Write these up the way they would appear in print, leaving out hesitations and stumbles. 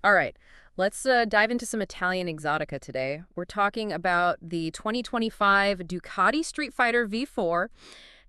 All right, let's dive into some Italian exotica today. We're talking about the 2025 Ducati Streetfighter V4.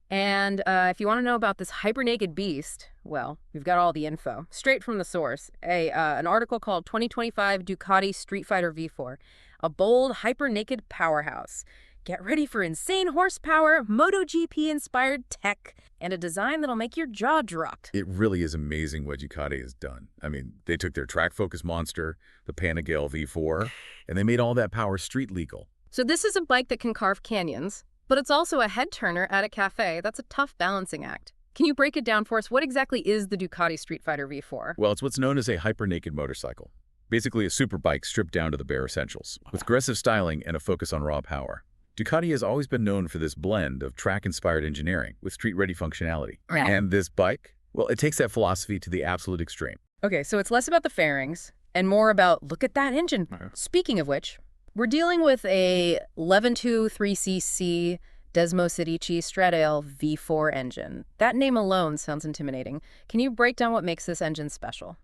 And if you want to know about this hyper-naked beast, well, we've got all the info straight from the source. An article called 2025 Ducati Streetfighter V4, a bold, hyper-naked powerhouse. Get ready for insane horsepower, MotoGP-inspired tech, and a design that'll make your jaw drop. It really is amazing what Ducati has done. I mean, they took their track-focused monster, the Pinnacle V4, and they made all that power street legal. So this is a bike that can carve canyons, but it's also a head-turner at a cafe. That's a tough balancing act. Can you break it down for us? What exactly is the Ducati Streetfighter V4? Well, it's what's known as a hyper-naked motorcycle. Basically a super bike stripped down to the bare essentials, with aggressive styling and a focus on raw power. Ducati has always been known for this blend of track-inspired engineering with street-ready functionality. Yeah. And this bike, well, it takes that philosophy to the absolute extreme. Okay, so it's less about the fairings and more about, look at that engine. Speaking of which, we're dealing with a 11.23cc Desmosedici Stradale V4 engine. That name alone sounds intimidating. Can you break down what makes this engine special?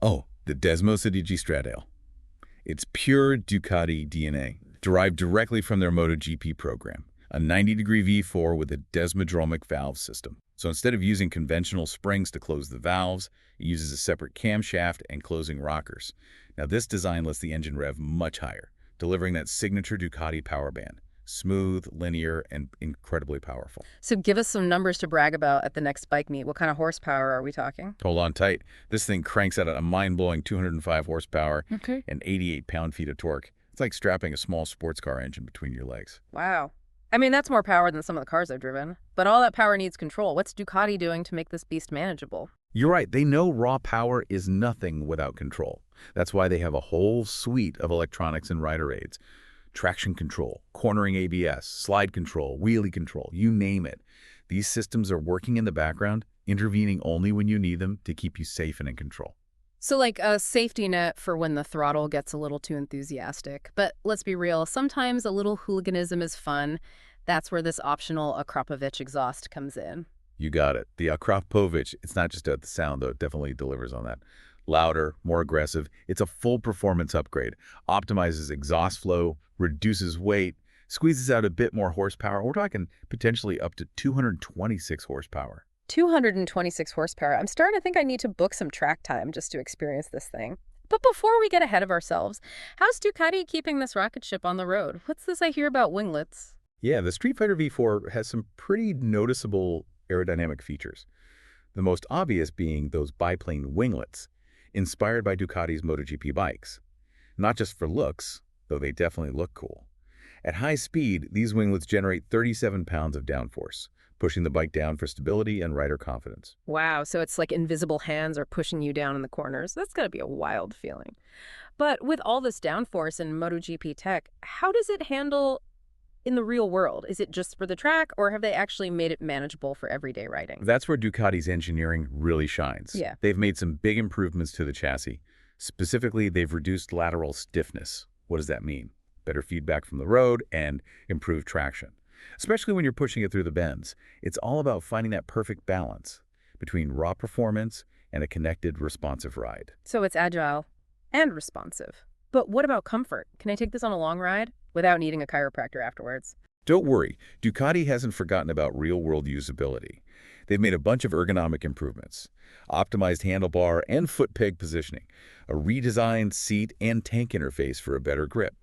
Oh, the Desmosedici Stradale. It's pure Ducati DNA, derived directly from their MotoGP program, a 90-degree V4 with a desmodromic valve system. So instead of using conventional springs to close the valves, it uses a separate camshaft and closing rockers. Now this design lets the engine rev much higher, delivering that signature Ducati power band. Smooth, linear, and incredibly powerful. So give us some numbers to brag about at the next bike meet. What kind of horsepower are we talking? Hold on tight. This thing cranks out a mind-blowing 205 horsepower and 88 pound-feet of torque. It's like strapping a small sports car engine between your legs. Wow. I mean, that's more power than some of the cars I've driven. But all that power needs control. What's Ducati doing to make this beast manageable? You're right. They know raw power is nothing without control. That's why they have a whole suite of electronics and rider aids. Traction control, cornering ABS, slide control, wheelie control, you name it. These systems are working in the background, intervening only when you need them to keep you safe and in control. So like a safety net for when the throttle gets a little too enthusiastic. But let's be real, sometimes a little hooliganism is fun. That's where this optional Akrapovic exhaust comes in. You got it. The Akrapovic, it's not just about the sound, though. It definitely delivers on that. Louder, more aggressive. It's a full performance upgrade. Optimizes exhaust flow, reduces weight, squeezes out a bit more horsepower. We're talking potentially up to 226 horsepower. 226 horsepower. I'm starting to think I need to book some track time just to experience this thing. But before we get ahead of ourselves, how's Ducati keeping this rocket ship on the road? What's this I hear about winglets? Yeah, the Streetfighter V4 has some pretty noticeable aerodynamic features. The most obvious being those biplane winglets, inspired by Ducati's MotoGP bikes. Not just for looks, though they definitely look cool. At high speed, these winglets generate 37 pounds of downforce, pushing the bike down for stability and rider confidence. Wow, so it's like invisible hands are pushing you down in the corners. That's gotta be a wild feeling. But with all this downforce and MotoGP tech, how does it handle in the real world? Is it just for the track, or have they actually made it manageable for everyday riding? That's where Ducati's engineering really shines. Yeah. They've made some big improvements to the chassis. Specifically, they've reduced lateral stiffness. What does that mean? Better feedback from the road and improved traction. Especially when you're pushing it through the bends. It's all about finding that perfect balance between raw performance and a connected, responsive ride. So it's agile and responsive. But what about comfort? Can I take this on a long ride without needing a chiropractor afterwards? Don't worry, Ducati hasn't forgotten about real-world usability. They've made a bunch of ergonomic improvements, optimized handlebar and foot peg positioning, a redesigned seat and tank interface for a better grip.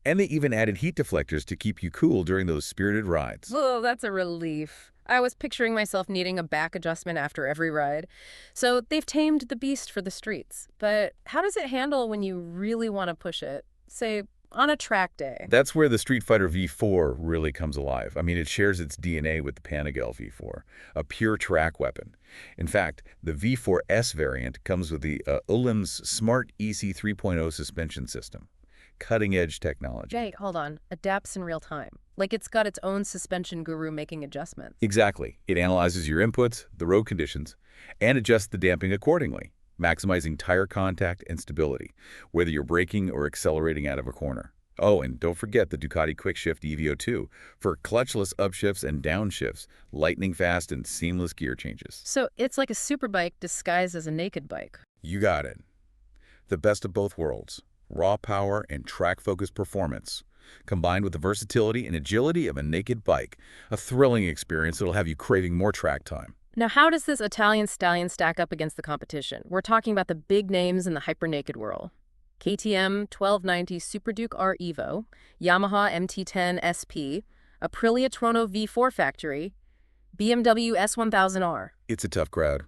And they even added heat deflectors to keep you cool during those spirited rides. Oh, that's a relief. I was picturing myself needing a back adjustment after every ride. So they've tamed the beast for the streets. But how does it handle when you really want to push it, say, on a track day? That's where the Streetfighter V4 really comes alive. I mean, it shares its DNA with the Pinnacle V4, a pure track weapon. In fact, the V4S variant comes with the Ulim's Smart EC 3.0 suspension system. Cutting-edge technology. Jake, hold on. Adapts in real time. Like it's got its own suspension guru making adjustments. Exactly. It analyzes your inputs, the road conditions, and adjusts the damping accordingly, maximizing tire contact and stability, whether you're braking or accelerating out of a corner. Oh, and don't forget the Ducati Quick Shift EVO 2 for clutchless upshifts and downshifts, lightning fast and seamless gear changes. So it's like a superbike disguised as a naked bike. You got it. The best of both worlds. Raw power and track-focused performance, combined with the versatility and agility of a naked bike. A thrilling experience that'll have you craving more track time. Now, how does this Italian stallion stack up against the competition? We're talking about the big names in the hyper-naked world. KTM 1290 Super Duke R Evo, Yamaha MT-10 SP, Aprilia Tuono V4 Factory, BMW S1000R. It's a tough crowd.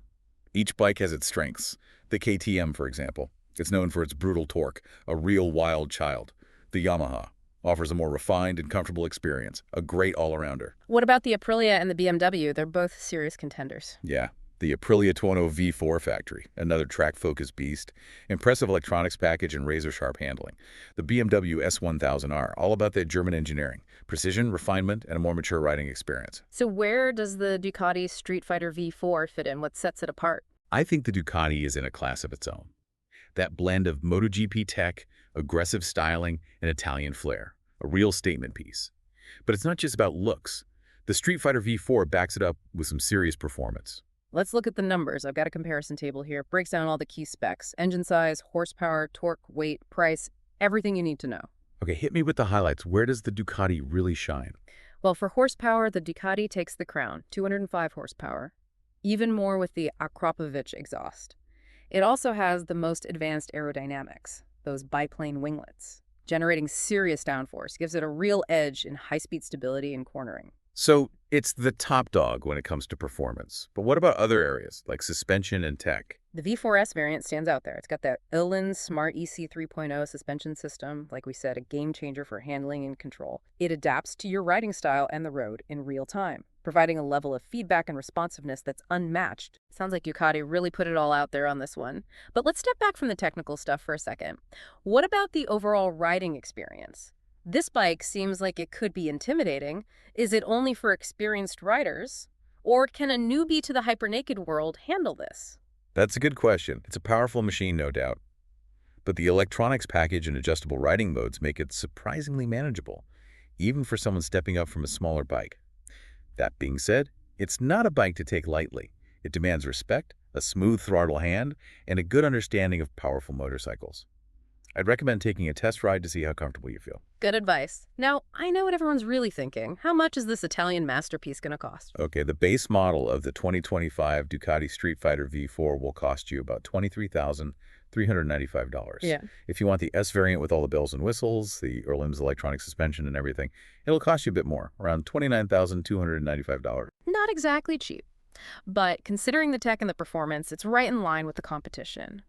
Each bike has its strengths. The KTM, for example, it's known for its brutal torque, a real wild child. The Yamaha offers a more refined and comfortable experience, a great all-arounder. What about the Aprilia and the BMW? They're both serious contenders. Yeah, the Aprilia Tuono V4 Factory, another track-focused beast, impressive electronics package and razor-sharp handling. The BMW S1000R, all about their German engineering, precision, refinement, and a more mature riding experience. So where does the Ducati Streetfighter V4 fit in? What sets it apart? I think the Ducati is in a class of its own. That blend of MotoGP tech, aggressive styling, and Italian flair. A real statement piece. But it's not just about looks. The Streetfighter V4 backs it up with some serious performance. Let's look at the numbers. I've got a comparison table here. It breaks down all the key specs: engine size, horsepower, torque, weight, price, everything you need to know. Okay, hit me with the highlights. Where does the Ducati really shine? Well, for horsepower, the Ducati takes the crown, 205 horsepower. Even more with the Akrapovic exhaust. It also has the most advanced aerodynamics, those biplane winglets, generating serious downforce, gives it a real edge in high-speed stability and cornering. So it's the top dog when it comes to performance. But what about other areas, like suspension and tech? The V4S variant stands out there. It's got that Öhlins Smart EC 3.0 suspension system, like we said, a game changer for handling and control. It adapts to your riding style and the road in real time, providing a level of feedback and responsiveness that's unmatched. Sounds like Ducati really put it all out there on this one. But let's step back from the technical stuff for a second. What about the overall riding experience? This bike seems like it could be intimidating. Is it only for experienced riders? Or can a newbie to the hyper-naked world handle this? That's a good question. It's a powerful machine, no doubt. But the electronics package and adjustable riding modes make it surprisingly manageable, even for someone stepping up from a smaller bike. That being said, it's not a bike to take lightly. It demands respect, a smooth throttle hand, and a good understanding of powerful motorcycles. I'd recommend taking a test ride to see how comfortable you feel. Good advice. Now, I know what everyone's really thinking. How much is this Italian masterpiece going to cost? Okay, the base model of the 2025 Ducati Streetfighter V4 will cost you about $23,395. Yeah. If you want the S variant with all the bells and whistles, the Öhlins electronic suspension and everything, it'll cost you a bit more, around $29,295. Not exactly cheap. But considering the tech and the performance, it's right in line with the competition.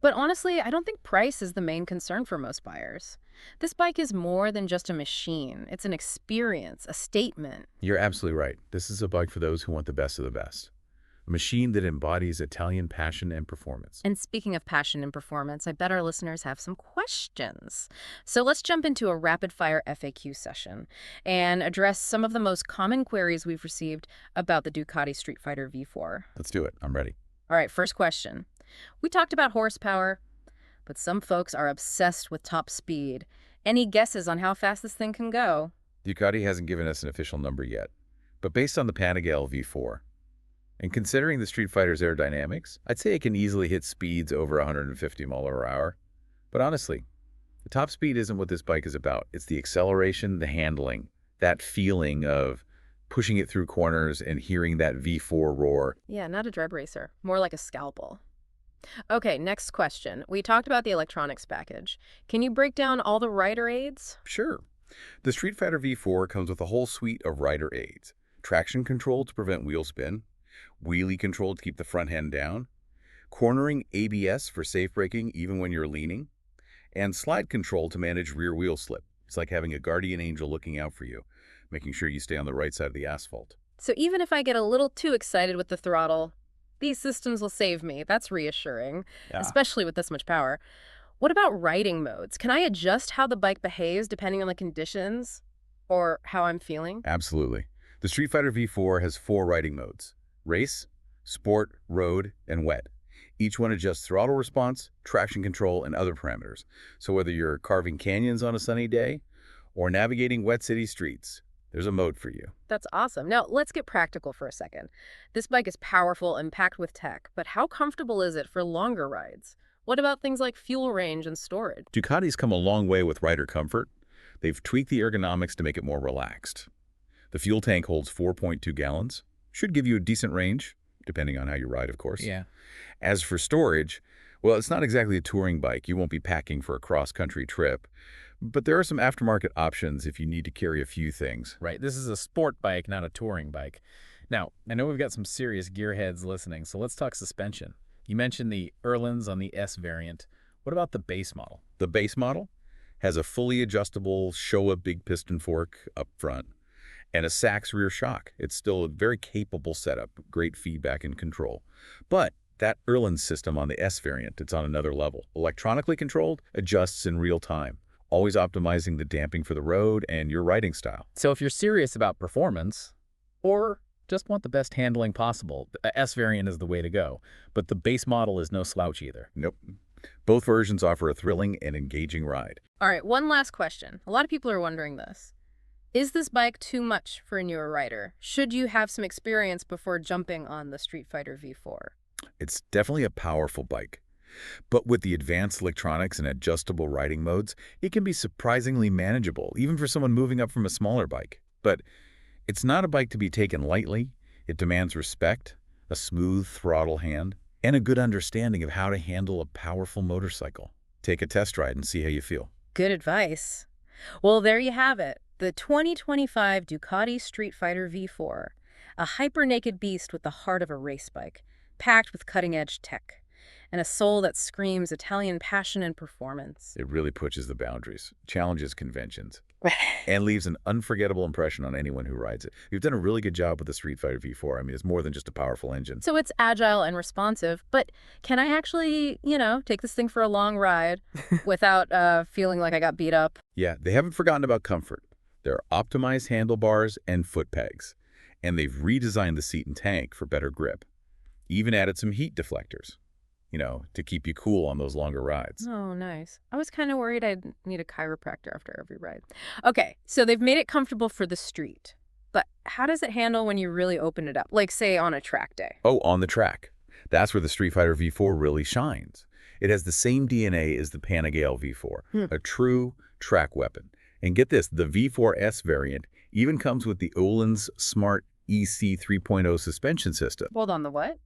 But honestly, I don't think price is the main concern for most buyers. This bike is more than just a machine. It's an experience, a statement. You're absolutely right. This is a bike for those who want the best of the best. A machine that embodies Italian passion and performance. And speaking of passion and performance, I bet our listeners have some questions. So let's jump into a rapid-fire FAQ session and address some of the most common queries we've received about the Ducati Streetfighter V4. Let's do it. I'm ready. All right, first question. We talked about horsepower, but some folks are obsessed with top speed. Any guesses on how fast this thing can go? Ducati hasn't given us an official number yet, but based on the Pinnacle V4, and considering the Streetfighter's aerodynamics, I'd say it can easily hit speeds over 150 mph. But honestly, the top speed isn't what this bike is about. It's the acceleration, the handling, that feeling of pushing it through corners and hearing that V4 roar. Yeah, not a dreb racer, more like a scalpel. Okay, next question. We talked about the electronics package. Can you break down all the rider aids? Sure. The Streetfighter V4 comes with a whole suite of rider aids. Traction control to prevent wheel spin, wheelie control to keep the front end down, cornering ABS for safe braking even when you're leaning, and slide control to manage rear wheel slip. It's like having a guardian angel looking out for you, making sure you stay on the right side of the asphalt. So even if I get a little too excited with the throttle, these systems will save me. That's reassuring, especially with this much power. What about riding modes? Can I adjust how the bike behaves depending on the conditions or how I'm feeling? Absolutely. The Streetfighter V4 has 4 riding modes: race, sport, road, and wet. Each one adjusts throttle response, traction control, and other parameters. So whether you're carving canyons on a sunny day or navigating wet city streets, there's a mode for you. That's awesome. Now, let's get practical for a second. This bike is powerful and packed with tech, but how comfortable is it for longer rides? What about things like fuel range and storage? Ducati's come a long way with rider comfort. They've tweaked the ergonomics to make it more relaxed. The fuel tank holds 4.2 gallons. Should give you a decent range, depending on how you ride, of course. Yeah. As for storage, well, it's not exactly a touring bike. You won't be packing for a cross-country trip. But there are some aftermarket options if you need to carry a few things. Right. This is a sport bike, not a touring bike. Now, I know we've got some serious gearheads listening, so let's talk suspension. You mentioned the Erlins on the S variant. What about the base model? The base model has a fully adjustable Showa big piston fork up front and a Sachs rear shock. It's still a very capable setup, great feedback and control. But that Erlins system on the S variant, it's on another level. Electronically controlled, adjusts in real time, always optimizing the damping for the road and your riding style. So if you're serious about performance, or just want the best handling possible, the S variant is the way to go. But the base model is no slouch either. Nope. Both versions offer a thrilling and engaging ride. All right, one last question. A lot of people are wondering this. Is this bike too much for a newer rider? Should you have some experience before jumping on the Streetfighter V4? It's definitely a powerful bike. But with the advanced electronics and adjustable riding modes, it can be surprisingly manageable, even for someone moving up from a smaller bike. But it's not a bike to be taken lightly. It demands respect, a smooth throttle hand, and a good understanding of how to handle a powerful motorcycle. Take a test ride and see how you feel. Good advice. Well, there you have it. The 2025 Ducati Streetfighter V4, a hyper-naked beast with the heart of a race bike, packed with cutting-edge tech, and a soul that screams Italian passion and performance. It really pushes the boundaries, challenges conventions, and leaves an unforgettable impression on anyone who rides it. You've done a really good job with the Streetfighter V4. I mean, it's more than just a powerful engine. So it's agile and responsive, but can I actually, take this thing for a long ride without feeling like I got beat up? Yeah, they haven't forgotten about comfort. There are optimized handlebars and foot pegs, and they've redesigned the seat and tank for better grip. Even added some heat deflectors, to keep you cool on those longer rides. Oh, nice. I was kind of worried I'd need a chiropractor after every ride. Okay, so they've made it comfortable for the street. But how does it handle when you really open it up? Like, say, on a track day? Oh, on the track. That's where the Streetfighter V4 really shines. It has the same DNA as the Pinnacle V4, a true track weapon. And get this, the V4S variant even comes with the Öhlins Smart EC 3.0 suspension system. Hold on, the what?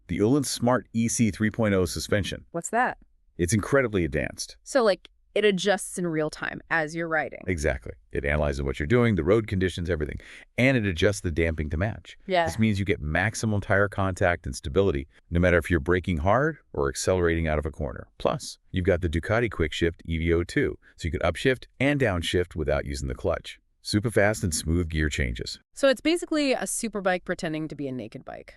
The Öhlins Smart EC 3.0 suspension. What's that? It's incredibly advanced. So, it adjusts in real time as you're riding. Exactly. It analyzes what you're doing, the road conditions, everything. And it adjusts the damping to match. Yeah. This means you get maximum tire contact and stability, no matter if you're braking hard or accelerating out of a corner. Plus, you've got the Ducati Quick Shift EVO 2, so you can upshift and downshift without using the clutch. Super fast and smooth gear changes. So it's basically a super bike pretending to be a naked bike.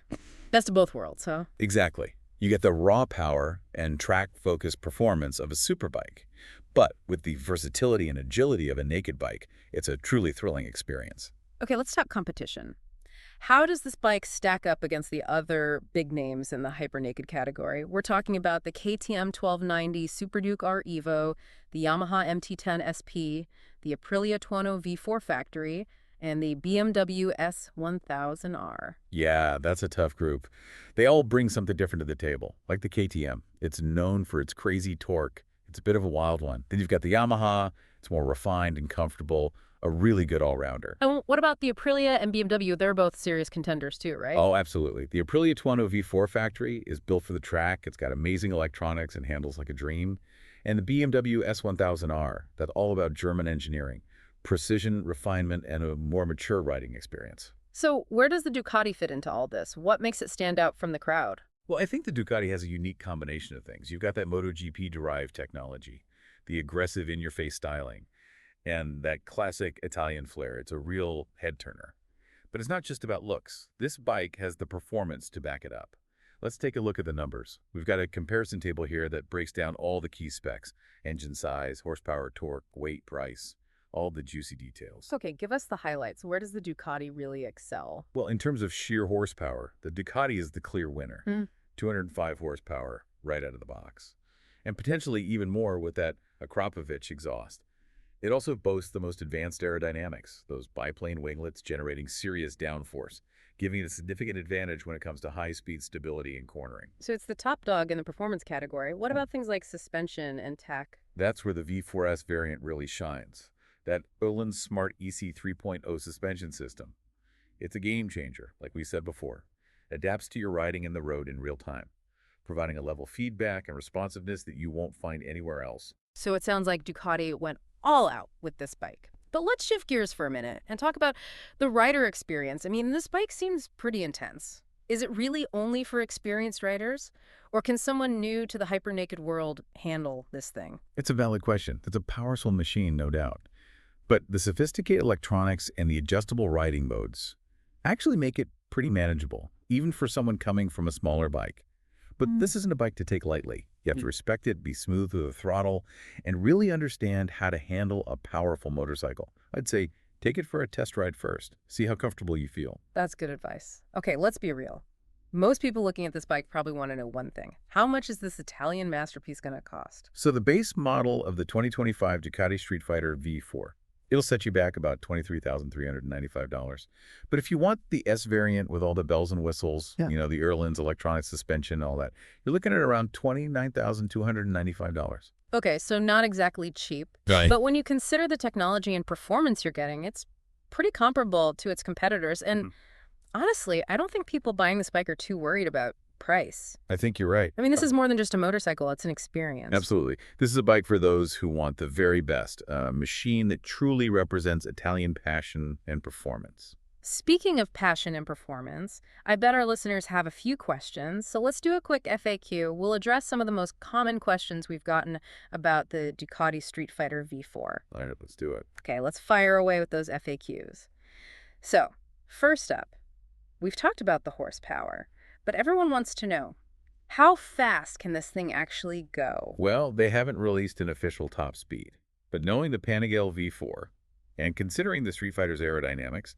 Best of both worlds, huh? Exactly. You get the raw power and track-focused performance of a superbike. But with the versatility and agility of a naked bike, it's a truly thrilling experience. Okay, let's talk competition. How does this bike stack up against the other big names in the hyper-naked category? We're talking about the KTM 1290 Super Duke R Evo, the Yamaha MT-10 SP, the Aprilia Tuono V4 Factory, and the BMW S1000R. Yeah, that's a tough group. They all bring something different to the table, like the KTM. It's known for its crazy torque. It's a bit of a wild one. Then you've got the Yamaha. It's more refined and comfortable. A really good all-rounder. And what about the Aprilia and BMW? They're both serious contenders too, right? Oh, absolutely. The Aprilia Tuono V4 Factory is built for the track. It's got amazing electronics and handles like a dream. And the BMW S1000R, that's all about German engineering, precision, refinement, and a more mature riding experience. So where does the Ducati fit into all this? What makes it stand out from the crowd? Well, I think the Ducati has a unique combination of things. You've got that MotoGP-derived technology, the aggressive in-your-face styling, and that classic Italian flair. It's a real head-turner. But it's not just about looks. This bike has the performance to back it up. Let's take a look at the numbers. We've got a comparison table here that breaks down all the key specs: engine size, horsepower, torque, weight, price, all the juicy details. Okay, give us the highlights. Where does the Ducati really excel? Well, in terms of sheer horsepower, the Ducati is the clear winner. 205 horsepower right out of the box. And potentially even more with that Akrapovic exhaust. It also boasts the most advanced aerodynamics, those biplane winglets generating serious downforce, giving it a significant advantage when it comes to high-speed stability and cornering. So it's the top dog in the performance category. What about things like suspension and tech? That's where the V4S variant really shines. That Öhlins Smart EC 3.0 suspension system. It's a game changer, like we said before. Adapts to your riding in the road in real time, providing a level feedback and responsiveness that you won't find anywhere else. So it sounds like Ducati went all out with this bike. But let's shift gears for a minute and talk about the rider experience. I mean, this bike seems pretty intense. Is it really only for experienced riders? Or can someone new to the hyper-naked world handle this thing? It's a valid question. It's a powerful machine, no doubt. But the sophisticated electronics and the adjustable riding modes actually make it pretty manageable, even for someone coming from a smaller bike. But this isn't a bike to take lightly. You have to respect it, be smooth with the throttle, and really understand how to handle a powerful motorcycle. I'd say take it for a test ride first. See how comfortable you feel. That's good advice. Okay, let's be real. Most people looking at this bike probably want to know one thing. How much is this Italian masterpiece going to cost? So the base model of the 2025 Ducati Streetfighter V4, it'll set you back about $23,395. But if you want the S variant with all the bells and whistles, the Öhlins, electronic suspension, all that, you're looking at around $29,295. Okay, so not exactly cheap. Right. But when you consider the technology and performance you're getting, it's pretty comparable to its competitors. And honestly, I don't think people buying this bike are too worried about price. I think you're right. I mean, this is more than just a motorcycle. It's an experience. Absolutely. This is a bike for those who want the very best, a machine that truly represents Italian passion and performance. Speaking of passion and performance, I bet our listeners have a few questions. So let's do a quick FAQ. We'll address some of the most common questions we've gotten about the Ducati Streetfighter V4. All right, let's do it. Okay, let's fire away with those FAQs. So, first up, we've talked about the horsepower. But everyone wants to know, how fast can this thing actually go? Well, they haven't released an official top speed. But knowing the Pinnacle V4 and considering the Street Fighter's aerodynamics,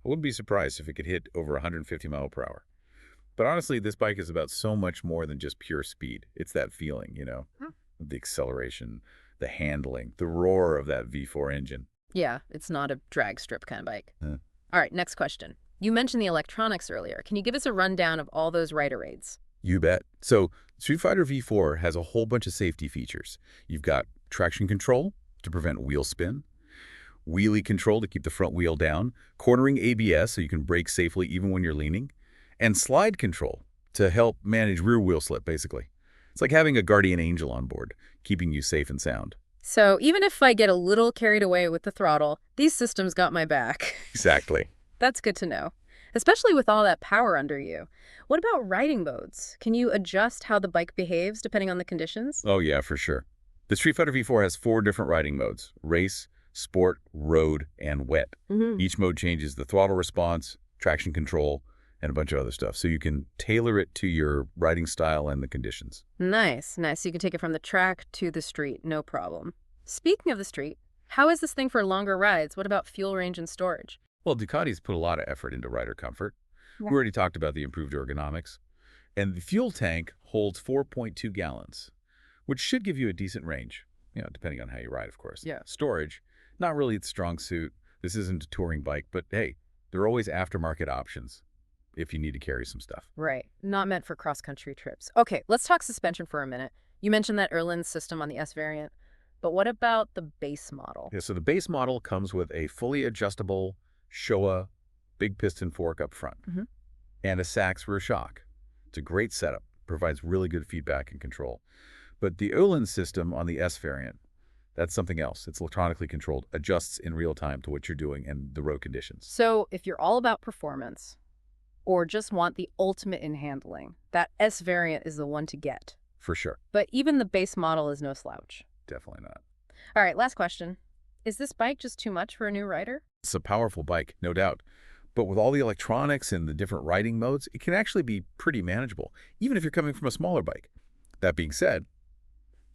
I wouldn't be surprised if it could hit over 150 miles per hour. But honestly, this bike is about so much more than just pure speed. It's that feeling, the acceleration, the handling, the roar of that V4 engine. Yeah, it's not a drag strip kind of bike. Huh. All right, next question. You mentioned the electronics earlier. Can you give us a rundown of all those rider aids? You bet. So Street Fighter V4 has a whole bunch of safety features. You've got traction control to prevent wheel spin, wheelie control to keep the front wheel down, cornering ABS so you can brake safely even when you're leaning, and slide control to help manage rear wheel slip, basically. It's like having a guardian angel on board, keeping you safe and sound. So even if I get a little carried away with the throttle, these systems got my back. Exactly. That's good to know, especially with all that power under you. What about riding modes? Can you adjust how the bike behaves depending on the conditions? Oh, yeah, for sure. The Street Fighter V4 has 4 different riding modes: race, sport, road, and wet. Each mode changes the throttle response, traction control, and a bunch of other stuff. So you can tailor it to your riding style and the conditions. Nice, nice. So you can take it from the track to the street, no problem. Speaking of the street, how is this thing for longer rides? What about fuel range and storage? Well, Ducati's put a lot of effort into rider comfort. Yeah. We already talked about the improved ergonomics. And the fuel tank holds 4.2 gallons, which should give you a decent range, depending on how you ride, of course. Yeah. Storage, not really its strong suit. This isn't a touring bike, but hey, there are always aftermarket options if you need to carry some stuff. Right. Not meant for cross-country trips. Okay, let's talk suspension for a minute. You mentioned that Öhlins system on the S variant, but what about the base model? Yeah, so the base model comes with a fully adjustable Showa big piston fork up front and a Sachs rear shock. It's a great setup, provides really good feedback and control. But the Öhlins system on the S variant, that's something else. It's electronically controlled, adjusts in real time to what you're doing and the road conditions. So if you're all about performance or just want the ultimate in handling, that S variant is the one to get. For sure. But even the base model is no slouch. Definitely not. All right, last question. Is this bike just too much for a new rider? It's a powerful bike, no doubt. But with all the electronics and the different riding modes, it can actually be pretty manageable, even if you're coming from a smaller bike. That being said,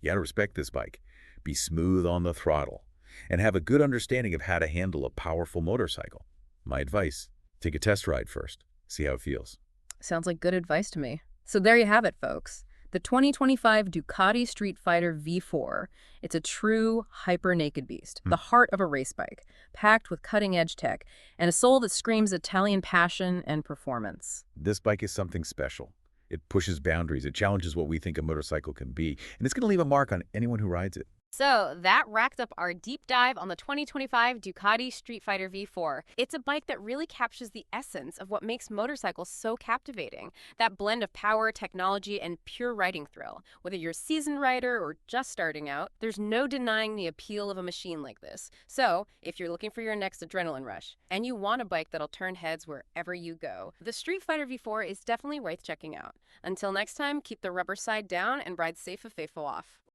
you got to respect this bike. Be smooth on the throttle and have a good understanding of how to handle a powerful motorcycle. My advice, take a test ride first. See how it feels. Sounds like good advice to me. So there you have it, folks. The 2025 Ducati Streetfighter V4. It's a true hyper-naked beast, the heart of a race bike, packed with cutting-edge tech, and a soul that screams Italian passion and performance. This bike is something special. It pushes boundaries. It challenges what we think a motorcycle can be, and it's going to leave a mark on anyone who rides it. So that wrapped up our deep dive on the 2025 Ducati Streetfighter V4. It's a bike that really captures the essence of what makes motorcycles so captivating. That blend of power, technology, and pure riding thrill. Whether you're a seasoned rider or just starting out, there's no denying the appeal of a machine like this. So if you're looking for your next adrenaline rush, and you want a bike that'll turn heads wherever you go, the Streetfighter V4 is definitely worth checking out. Until next time, keep the rubber side down and ride safe and faithful off.